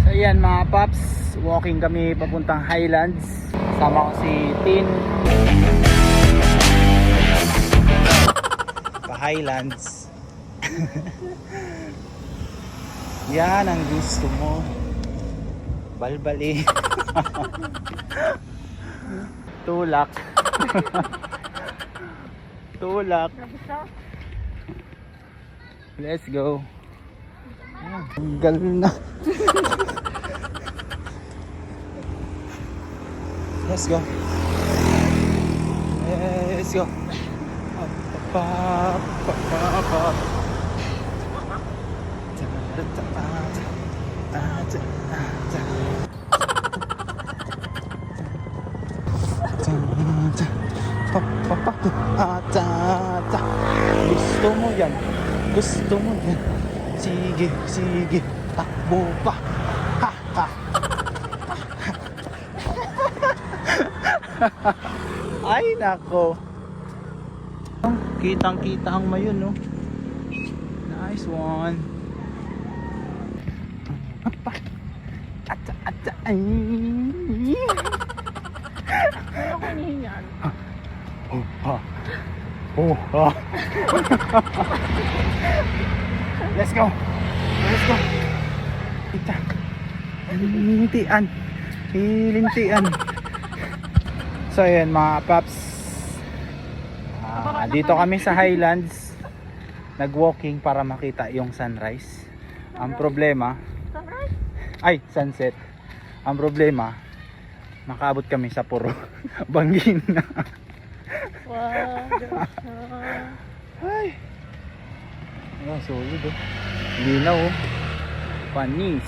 So yan mga paps, walking kami papuntang Highlands. Kasama ko si Tin. Pa Highlands. Yan ang gusto mo. Balbali. Tulak. Tulak. Let's go. Tanggal na. Let's go. Let's go. Gusto mo yan. Gusto mo yan. Sige, sige. Takbo pa. Ha, ha. Ay nako. Kitang kita ang mayon, no. Nice one. Ata ata ay. Ano ko niyan? Oh ha. Oh ha. Let's go. Let's go. Kita. Lintian. Lintian. So ayan mga paps. Dito kami sa Highlands. Nag-walking para makita yung sunrise. Ang problema, ay sunset. Ang problema, nakaabot kami sa puro bangin na. Ay. Oh, solid oh. Linaw oh. Panis.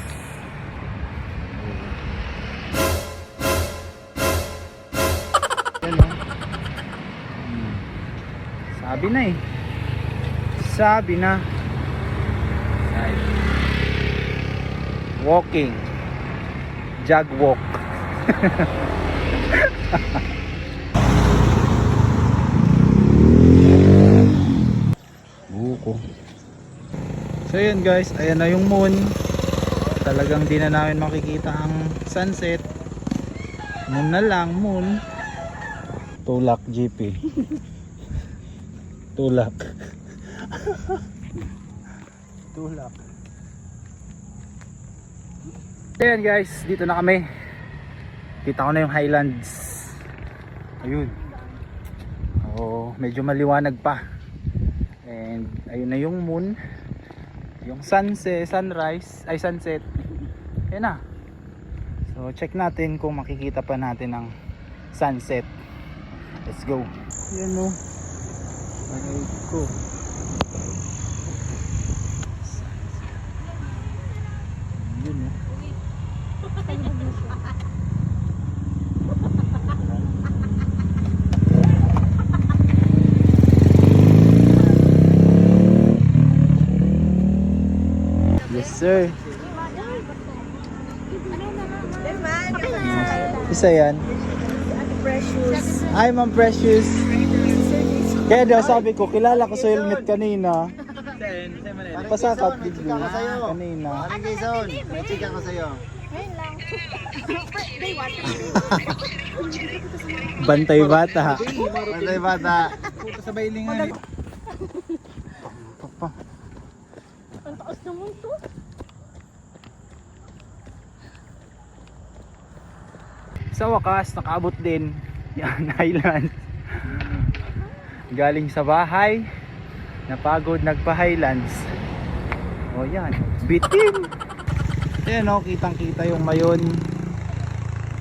Yan oh. Sabi na eh. Sabi na. Ay. Walking. Jog walk. Buko. So yun guys, ayan na yung moon. Talagang di na namin makikita ang sunset. Moon na lang, moon. Tulak GP. Tulak. Tulak. Ayan guys, dito na kami. Kita ko na yung Highlands. Ayun. Oh, medyo maliwanag pa. And ayun na yung moon. Yung sunset, sunrise, ay sunset. Ayun na. So check natin kung makikita pa natin ang sunset. Let's go. Ayan o. Aray ko. Yun o. Yes sir. Isa yan. Precious. Ay ma'am Precious. Kaya daw sabi ko, kilala ko sa helmet kanina. Pasakap bigla kanina. Ano Jason? May chika ko sa'yo. Ngayon lang. Day one. Bantay bata. Pantay bata. Sa bailingan. Ang taas naman to. Sa wakas, nakaabot din yan, Highlands. Galing sa bahay, napagod nagpa-Highlands. O yan, bitin. Ayan o, kitang kita yung mayon.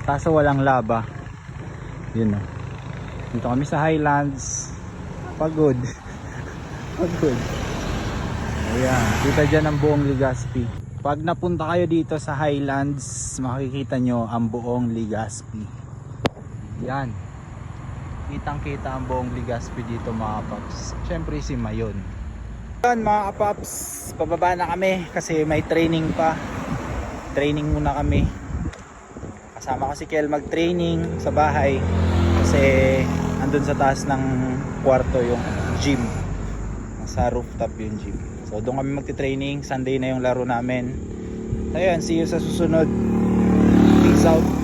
Kaso walang laba. Yun o. Dito kami sa Highlands. Pagod. Pagod. Ayan, kita dyan ang buong Legazpi. Pag napunta kayo dito sa Highlands, makikita nyo ang buong Legazpi. Yan. Kitang kita ang buong Legazpi dito mga paps. Syempre si Mayon. Yan mga paps, pababa na kami kasi may training pa. Training muna kami. Kasama ko si Kel mag-training sa bahay kasi andun sa taas ng kwarto yung gym. Nasa rooftop yung gym. So doon kami magti-training. Sunday na yung laro namin. Ayan, see you sa susunod. Peace out.